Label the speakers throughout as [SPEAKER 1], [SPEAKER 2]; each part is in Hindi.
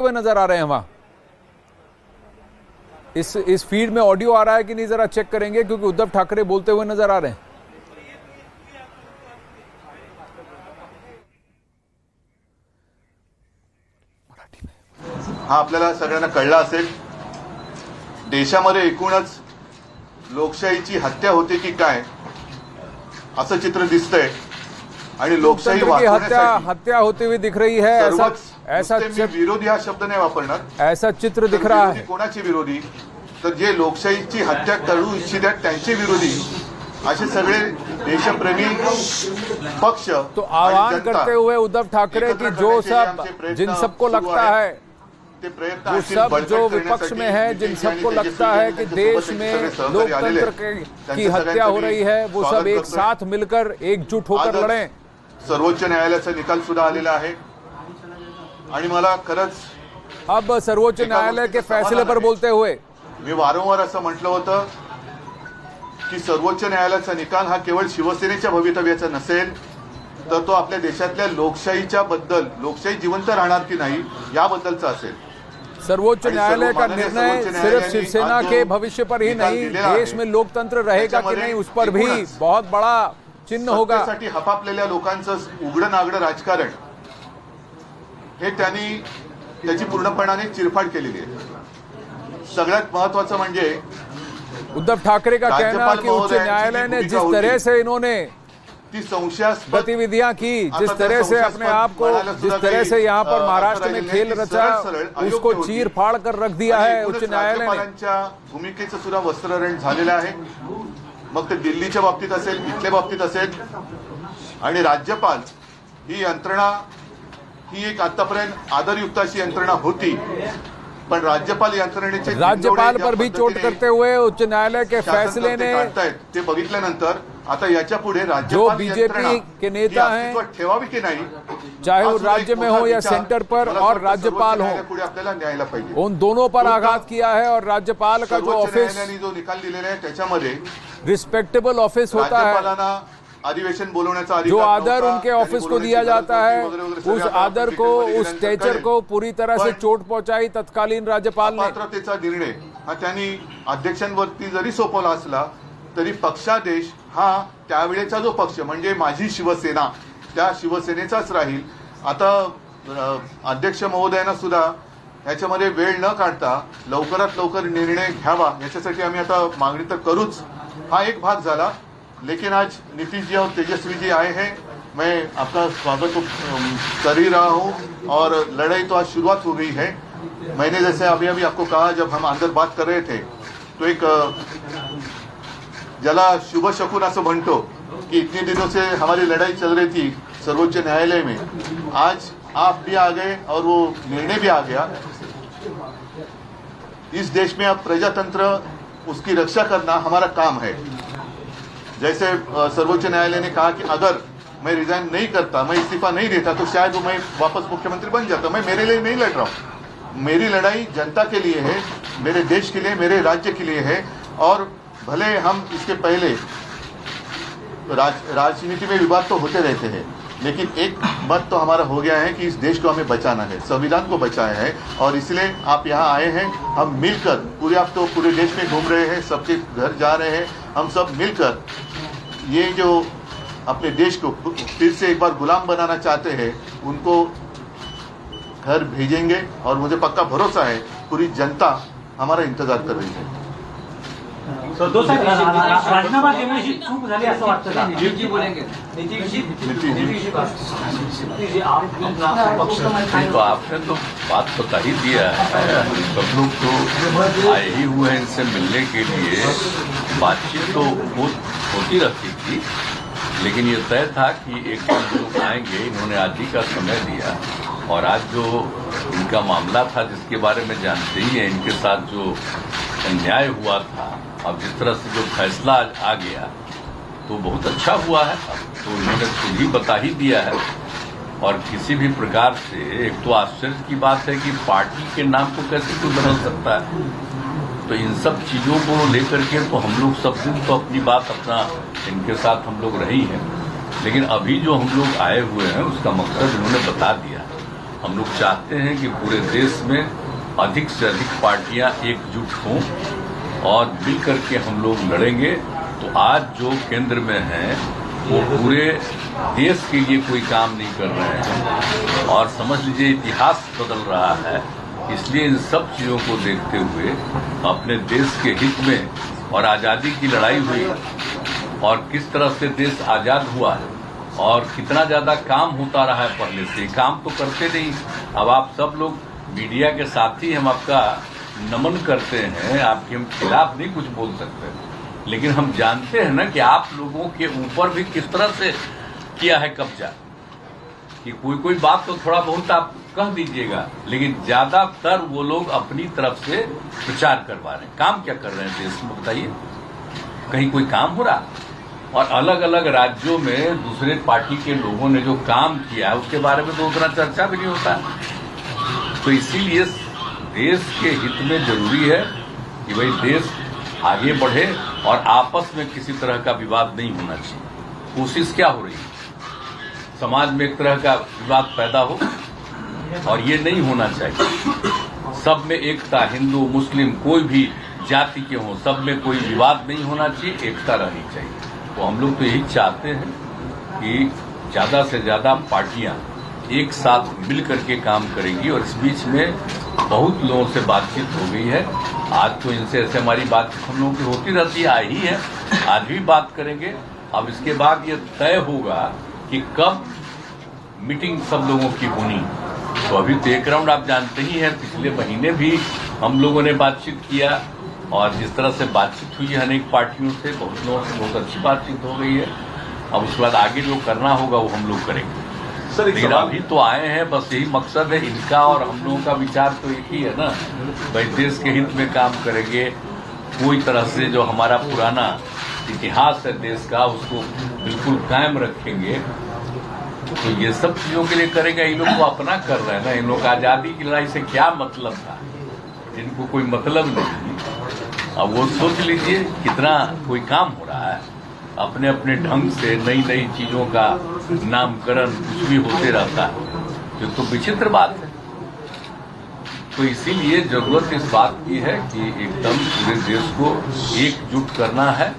[SPEAKER 1] हुए नजर आ रहे हैं वहां। इस फीड में ऑडियो आ रहा है कि नहीं, जरा चेक करेंगे, क्योंकि उद्धव ठाकरे बोलते हुए नजर आ रहे हैं।
[SPEAKER 2] हा आपल्याला सगळ्यांना कळला असेल, देशामध्ये एकूणच लोकशाहीची हत्या होते की काय असं चित्र दिसतंय आणि लोकशाही
[SPEAKER 1] हत्या होती हुई दिख रही है। ऐसा
[SPEAKER 2] विरोधी हा शब्द नाही वापरणार,
[SPEAKER 1] ऐसा चित्र दिख रहा है।
[SPEAKER 2] कोणाचे विरोधी? तर जे लोकशाहीची हत्या करू इच्छितात त्यांचे विरोधी, असे सगळे देशप्रेमी पक्ष।
[SPEAKER 1] तो आह्वान करते हुए उद्धव ठाकरे की जो सब जिन सबको लगता है, वो सब जो विपक्ष में है, जिन सबको लगता है कि देश में लोकतंत्र की हत्या हो रही है, वो सब एक साथ मिलकर एकजुट होकर लड़ें।
[SPEAKER 2] सर्वोच्च न्यायालयाचा निकाल सुद्धा आलेला आहे आणि मला खरंच
[SPEAKER 1] अब सर्वोच्च न्यायालय के फैसले पर बोलते हुए
[SPEAKER 2] मी वारंवार असं म्हटलं होतं की सर्वोच्च न्यायालयाचा निकाल हा केवळ शिवसेनेच्या भवितव्याचा नसेल, तर तो आपल्या देशातल्या लोकशाहीच्या बद्दल, लोकशाही जिवंत राहणार की नाही याबद्दलचा असेल।
[SPEAKER 1] सर्वोच्च न्यायालय का निर्णय सिर्फ शिवसेना के भविष्य पर ही नहीं, देश में लोकतंत्र रहेगा कि नहीं उस पर भी बहुत बड़ा चिन्ह होगा।
[SPEAKER 2] सत्तेसाठी हपापलेल्या लोकांचं उघडं नागडं राजकारण हे त्यांनी त्याची पूर्णपणाने चिरफाड केलेली आहे। सगळ्यात महत्त्वाचं म्हणजे
[SPEAKER 1] उद्धव ठाकरे का कहना कि उच्च न्यायालय ने जिस तरह से इन्होंने गतिविधियां की, जिस तरह से अपने आप को, जिस तरह से यहाँ पर महाराष्ट्र में खेल रचा, उसको चीर फाड़ कर रख दिया है उच्च न्यायालय ने।
[SPEAKER 2] भूमिकेचं सुद्धा वस्त्रहरण झालेलं आहे, मग ते दिल्लीच्या बाबतीत असेल, इथल्या बाबतीत असेल। आणि राज्यपाल ही यंत्रणा ही एक आतापर्यंत आदरयुक्त अशी यंत्रणा होती, पण राज्यपाल यंत्रणेचे
[SPEAKER 1] राज्यपाल पर भी चोट करते हुए उच्च न्यायालय के फैसले ने
[SPEAKER 2] ते बघितल्यानंतर आता याच्या पुढे
[SPEAKER 1] जो बीजेपी के नेता हैं,
[SPEAKER 2] ठेवावी की नाही,
[SPEAKER 1] चाहे वो राज्य में हो या सेंटर पर, और राज्यपाल हो,
[SPEAKER 2] आपल्याला न्यायला पाहिजे।
[SPEAKER 1] उन दोनों पर आघात किया है। और राज्यपाल का जो ऑफिस,
[SPEAKER 2] जो निकाल दिलेला आहे त्याच्यामध्ये
[SPEAKER 1] रिस्पेक्टेबल ऑफिस होता है,
[SPEAKER 2] अधिवेशन बोलवण्याचा अधिकार,
[SPEAKER 1] जो आदर उनके ऑफिस को दिया जाता है, उस आदर को, उस स्टेचर को पूरी तरह से चोट पहुंचाई तत्कालीन राज्यपाल ने।
[SPEAKER 2] अपात्रतेचा निर्णय हा त्यांनी अध्यक्षांवरती जरी सोपवला असला तरी पक्षादेश हा त्यावेळेचा जो पक्ष म्हणजे माझी शिवसेना, त्या शिवसेनेचाच राहील। आता अध्यक्ष महोदयांना सुद्धा याच्यामध्ये वेळ न काढता लवकरात लवकर निर्णय घ्यावा, याच्यासाठी आम्ही आता मागणी तर करूच। हा एक भाग झाला, लेकिन आज नीतीश जी और तेजस्वी जी आए हैं, मैं आपका स्वागत कर ही रहा हूं। और लड़ाई तो आज शुरुआत हो गई है। मैंने जैसे अभी आपको कहा, जब हम अंदर बात कर रहे थे, तो एक जला शुभ शकुन असं म्हणतो कि इतने दिनों से हमारी लड़ाई चल रही थी सर्वोच्च न्यायालय में, आज आप भी आ गए और वो निर्णय भी आ गया। इस देश में अब प्रजातंत्र, उसकी रक्षा करना हमारा काम है। जैसे सर्वोच्च न्यायालय ने कहा कि अगर मैं रिजाइन नहीं करता, मैं इस्तीफा नहीं देता, तो शायद मैं वापस मुख्यमंत्री बन जाता। मैं मेरे लिए नहीं लड़ रहा हूँ, मेरी लड़ाई जनता के लिए है, मेरे देश के लिए, मेरे राज्य के लिए है। और भले हम इसके पहले राजनीति में विवाद तो होते रहते हैं, लेकिन एक मत तो हमारा हो गया है कि इस देश को हमें बचाना है, संविधान को बचाया है। और इसलिए आप यहाँ आए हैं, हम मिलकर पूरे, आप तो पूरे देश में घूम रहे हैं, सबके घर जा रहे हैं, हम सब मिलकर ये जो अपने देश को फिर से एक बार गुलाम बनाना चाहते हैं, उनको घर भेजेंगे। और मुझे पक्का भरोसा है पूरी जनता हमारा इंतजार कर रही है।
[SPEAKER 3] राजीनामा देण्याची चूक झाली असं वाटतं का?
[SPEAKER 4] जी बोलेंगे।
[SPEAKER 5] तो आपने तो बात बता ही दिया है, सब लोग तो आए ही हुए हैं इनसे मिलने के लिए। बातचीत तो होती रहती थी, लेकिन ये तय था कि एक बार लोग आएंगे। इन्होंने आज ही का समय दिया, और आज जो इनका मामला था, जिसके बारे में जानते ही हैं, इनके साथ जो अन्याय हुआ था, अब जिस तरह से जो फैसला आज आ गया, तो बहुत अच्छा हुआ है। अब तो इन्होंने खुद ही बता ही दिया है। और किसी भी प्रकार से, एक तो आश्चर्य की बात है कि पार्टी के नाम को कैसे कोई बदल सकता है। तो इन सब चीज़ों को लेकर के तो हम लोग सब दिन तो अपनी बात अपना इनके साथ हम लोग रही हैं, लेकिन अभी जो हम लोग आए हुए हैं उसका मकसद इन्होंने बता दिया। हम लोग चाहते हैं कि पूरे देश में अधिक से अधिक पार्टियां एकजुट हों और मिल करके हम लोग लड़ेंगे। तो आज जो केंद्र में हैं वो पूरे देश के लिए कोई काम नहीं कर रहे हैं और समझ लीजिए इतिहास बदल रहा है। इसलिए इन सब चीज़ों को देखते हुए अपने देश के हित में और आज़ादी की लड़ाई हुई और किस तरह से देश आज़ाद हुआ है और कितना ज़्यादा काम होता रहा है पहले से, काम तो करते नहीं। अब आप सब लोग मीडिया के साथी हम आपका नमन करते हैं, आपके हम खिलाफ नहीं कुछ बोल सकते, लेकिन हम जानते हैं ना कि आप लोगों के ऊपर भी किस तरह से किया है कब्जा। कि कोई बात तो थोड़ा बहुत आप कह दीजिएगा, लेकिन ज्यादातर वो लोग अपनी तरफ से प्रचार करवा रहे हैं। काम क्या कर रहे हैं देश में बताइए? कहीं कोई काम हो रहा? और अलग अलग राज्यों में दूसरे पार्टी के लोगों ने जो काम किया है उसके बारे में तो उतना चर्चा भी नहीं होता। तो इसीलिए देश के हित में जरूरी है कि भाई देश आगे बढ़े और आपस में किसी तरह का विवाद नहीं होना चाहिए। कोशिश क्या हो रही है? समाज में एक तरह का विवाद पैदा हो और ये नहीं होना चाहिए। सब में एकता, हिंदू मुस्लिम कोई भी जाति के हों, सब में कोई विवाद नहीं होना चाहिए, एकता रहनी चाहिए। तो हम लोग तो यही चाहते हैं कि ज़्यादा से ज़्यादा पार्टियां एक साथ मिल करके काम करेंगी। और इस बीच में बहुत लोगों से बातचीत हो गई है। आज तो इनसे ऐसे हमारी बातचीत हम लोगों की होती रहती है, आई है, आज भी बात करेंगे। अब इसके बाद ये तय होगा कि कब मीटिंग सब लोगों की होनी। तो अभी तो एक राउंड आप जानते ही हैं, पिछले महीने भी हम लोगों ने बातचीत किया और जिस तरह से बातचीत हुई है अनेक पार्टियों से, बहुत लोगों से बहुत अच्छी बातचीत हो गई है। अब उसके बाद आगे जो करना होगा वो हम लोग करेंगे। लेकिन अभी तो आए हैं, बस यही मकसद है इनका और हम लोगों का विचार तो एक ही है ना, भाई देश के हित में काम करेंगे। कोई तरह से जो हमारा पुराना इतिहास है देश का उसको बिल्कुल कायम रखेंगे। तो ये सब चीजों के लिए करेगा। इन लोग को अपना कर रहे हैं ना, इन लोग आजादी की लड़ाई से क्या मतलब था? इनको कोई मतलब नहीं। अब वो सोच लीजिए कितना कोई काम हो रहा है, अपने अपने ढंग से नई नई चीजों का नामकरण कुछ भी होते रहता है, जो तो विचित्र बात है। तो इसीलिए जरूरत इस बात की है कि एकदम पूरे देश को एकजुट करना है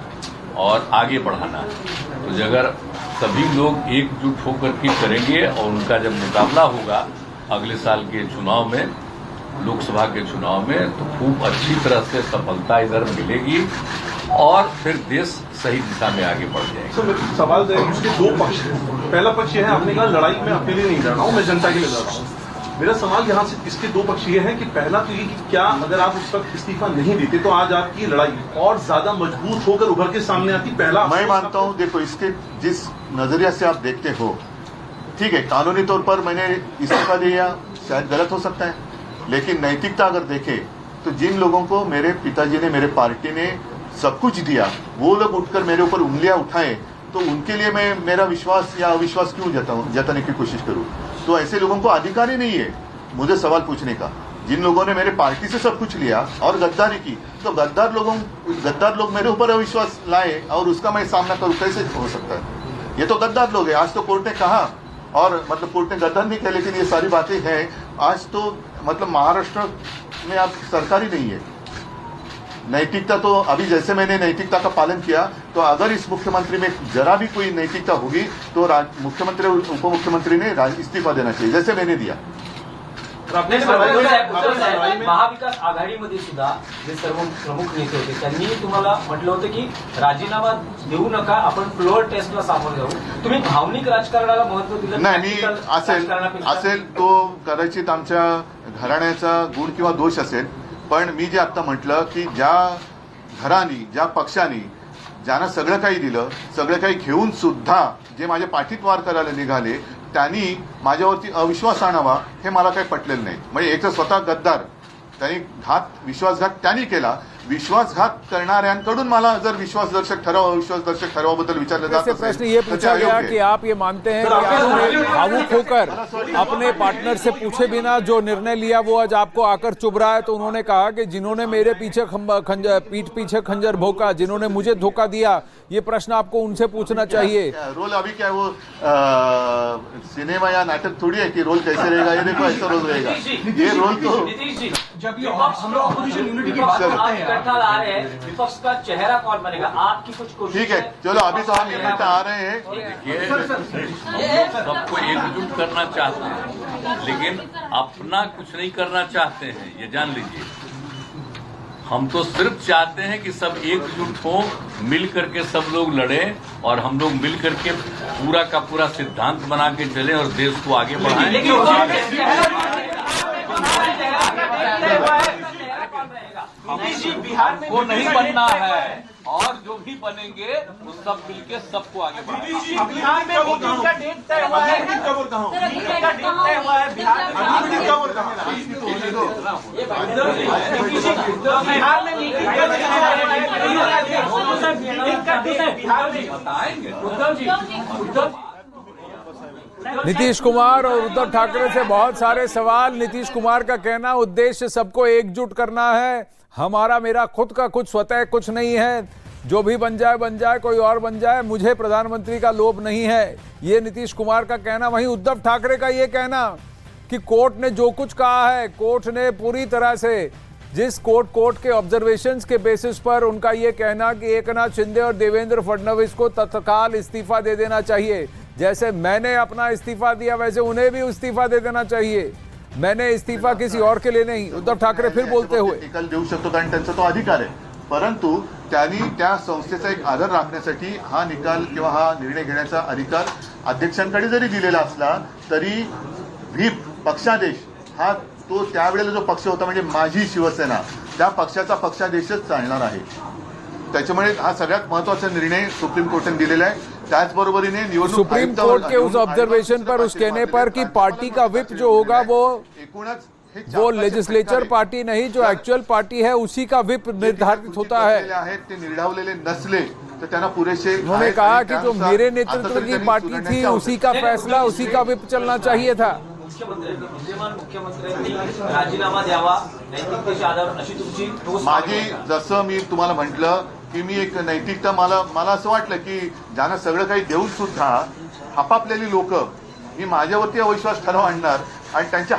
[SPEAKER 5] और आगे बढ़ाना है। तो अगर सभी लोग एकजुट होकर के करेंगे और उनका जब मुकाबला होगा अगले साल के चुनाव में, लोकसभा के चुनाव में, तो खूब अच्छी तरह से सफलता इधर मिलेगी और फिर देश सही दिशा में आगे बढ़ जाएगा।
[SPEAKER 4] सर सवाल इसके दो पक्ष हैं। पहला पक्ष ये है, आपने कहा लड़ाई में अकेले नहीं लड़ रहा हूँ, मैं जनता के लिए लड़ रहा हूँ। मेरा सवाल यहाँ से इसके दो पक्ष ये है कि पहला तो ये कि क्या अगर आप उस वक्त इस्तीफा नहीं देते तो आज आपकी लड़ाई और ज्यादा मजबूत होकर उभर के सामने आती? पहला
[SPEAKER 2] मैं मानता हूँ, देखो इसके जिस नजरिया से आप देखते हो, ठीक है, कानूनी तौर पर मैंने इस्तीफा दिया, शायद गलत हो सकता है, लेकिन नैतिकता अगर देखें तो जिन लोगों को मेरे पिताजी ने, मेरे पार्टी ने सब कुछ दिया, वो लोग उठकर मेरे ऊपर उंगलियां उठाए, तो उनके लिए मैं मेरा विश्वास या अविश्वास क्यों जताने की कोशिश करूं? तो ऐसे लोगों को अधिकार ही नहीं है मुझे सवाल पूछने का। जिन लोगों ने मेरे पार्टी से सब कुछ लिया और गद्दारी की, तो गद्दार लोग मेरे ऊपर अविश्वास लाए और उसका मैं सामना करूं, कैसे हो सकता है? ये तो गद्दार लोग हैं। आज तो कोर्ट ने कहा, और मतलब कोर्ट ने गद्दार नहीं किया, लेकिन ये सारी बातें हैं। आज तो मतलब महाराष्ट्र में आप सरकार ही नहीं है। नैतिकता तो अभी जैसे मैंने नैतिकता का पालन किया, तो अगर इस मुख्यमंत्री में जरा भी कोई नैतिकता होगी तो मुख्यमंत्री और उप मुख्यमंत्री ने इस्तीफा देना चाहिए, जैसे मैंने दिया।
[SPEAKER 6] महाविकास आघाडीमध्ये सुद्धा जे सर्व प्रमुख नेते होते त्यांनी तुम्हाला म्हटलं होतं की राजीनामा देऊ नका, आपण फ्लोअर टेस्टला सामोरं जाऊ. तुम्ही भावनिक राजकारणाला महत्व दिलं
[SPEAKER 2] नाही. असेल तो कदाचित आमच्या घराण्याचा गुण किंवा दोष असेल, पण मी जे आता म्हटलं की ज्या घरानी, ज्या पक्षांनी ज्यांना सगळं काही दिलं, सगळं काही घेऊन सुद्धा जे माझ्या पाठीत वार करायला निघाले, त्यांनी माझ्यावरती अविश्वास आणावा हे मला काही पटलेलं नाही. म्हणजे एक तर स्वतः गद्दार, त्यांनी विश्वासघात त्यांनी केला विश्वासघात करणाऱ्यांकडून मला जर विश्वासदर्शक ठरावाबद्दल विचारलं जात
[SPEAKER 1] से
[SPEAKER 2] असेल,
[SPEAKER 1] प्रश्न ये
[SPEAKER 2] तर ते
[SPEAKER 1] पूछा गया
[SPEAKER 2] अयोग्य
[SPEAKER 1] कि
[SPEAKER 2] आहे.
[SPEAKER 1] आप ये मानते हैं कि आपने भावुक होकर अपने पार्टनर से पूछे बिना जो निर्णय लिया वो आज आपको आकर चुभ रहा है। तो उन्होंने कहा कि जिन्होंने मेरे पीछे पीठ पीछे खंजर भोंका, जिन्होंने मुझे धोखा दिया, ये प्रश्न आपको उनसे पूछना चाहिए।
[SPEAKER 2] रोल अभी क्या है, वो सिनेमा या नाटक थोड़ी है कि रोल कैसे रहेगा, ये देखो ऐसा रोल रहेगा, ये रोल तो
[SPEAKER 6] नीतीश जी,
[SPEAKER 3] जब ये
[SPEAKER 6] विपक्ष
[SPEAKER 3] हम लोग ऑपोजिशन यूनिटी की
[SPEAKER 6] विपक्ष
[SPEAKER 3] बात
[SPEAKER 6] को
[SPEAKER 3] करते
[SPEAKER 6] आप
[SPEAKER 3] हैं,
[SPEAKER 6] इकट्ठा ला रहे हैं, विपक्ष का चेहरा कौन बनेगा? आपकी कुछ कोशिश
[SPEAKER 2] ठीक है, चलो अभी तो हम इकट्ठा आ रहे हैं।
[SPEAKER 5] देखिए, सबको एकजुट करना चाहते हैं, लेकिन अपना कुछ नहीं करना चाहते हैं, ये जान लीजिए। हम तो सिर्फ चाहते हैं कि सब एकजुट हो, मिल करके सब लोग लड़े और हम लोग मिल करके पूरा का पूरा सिद्धांत बना के चलें और देश को आगे बढ़ाएं।
[SPEAKER 6] लेकिन कांग्रेस चेहरा कौन रहेगा? नीतीश जी, बिहार में
[SPEAKER 5] वो नहीं बनना है और जो भी बनेंगे वो सब मिलके सबको आगे बढ़ाएं।
[SPEAKER 6] बिहार में मीटिंग का डेट तय हुआ है, मीटिंग का डेट तय हुआ है बिहार में। बिहार में मीटिंग का डेट तय हुआ है बिहार में।
[SPEAKER 5] बताएंगे।
[SPEAKER 6] उद्धव जी,
[SPEAKER 1] नीतीश कुमार और उद्धव ठाकरे से बहुत सारे सवाल। नीतीश कुमार का कहना उद्देश्य सबको एकजुट करना है, हमारा मेरा खुद का कुछ स्वतः कुछ नहीं है, जो भी बन जाए कोई और बन जाए, मुझे प्रधानमंत्री का लोभ नहीं है, ये नीतीश कुमार का कहना। वहीं उद्धव ठाकरे का ये कहना कि कोर्ट ने जो कुछ कहा है, कोर्ट ने पूरी तरह से जिस कोर्ट के ऑब्जर्वेशंस के बेसिस पर उनका ये कहना कि एकनाथ शिंदे और देवेंद्र फडणवीस को तत्काल इस्तीफा दे देना चाहिए, जैसे मैंने अपना इस्तीफा दिया वैसे उन्हें भी इस्तीफा दे देना चाहिए, मैंने इस्तीफा किसी और के लिए नहीं, उद्धव ठाकरे फिर बोलते हुए।
[SPEAKER 2] निकाल देऊ शकतो कारण त्यांचा तो अधिकार आहे, परंतु त्यांनी त्या संस्थेचा एक आदर राखण्यासाठी हा निकाल किंवा हा निर्णय घेण्याचा अधिकार अध्यक्षांकडे जरी दिलेला असला तरी व्हीप पक्षादेश हा तो त्यावेळेला जो पक्ष होता म्हणजे माझी शिवसेना, त्या पक्षाचा पक्षादेशच चालणार आहे। त्याच्यामुळे हा सगळ्यात महत्त्वाचा निर्णय सुप्रीम कोर्टाने दिलेला आहे। त्याचबरोबरीने निवडणूक
[SPEAKER 1] सुप्रीम कोर्ट के उस ऑब्जर्वेशन पर, उस कहने पर कि पार्टी का विप जो होगा वो लेजिस्लेचर पार्टी नहीं, जो एक्चुअल पार्टी है उसी का विप निर्धारित होता है।
[SPEAKER 2] ते निर्धावलेले नसले तर त्यांना पुरेसे।
[SPEAKER 1] उन्होंने कहा कि जो मेरे नेतृत्व की पार्टी थी उसी का फैसला, उसी का विप चलना चाहिए था।
[SPEAKER 6] विद्यमान मुख्यमंत्र्यांनी राजीनामा द्यावा नैतिकतेच्या आधारावर अशी तुमची ठोस मागणी
[SPEAKER 2] माझी,
[SPEAKER 6] आहे.
[SPEAKER 2] जसं मी तुम्हाला म्हटलं की मी एक नैतिकता, मला असं वाटलं की ज्यांना सगळं काही देऊन सुद्धा हपापलेली लोक, मी माझ्यावरती अविश्वास ठराव आणणार आणि त्यांच्या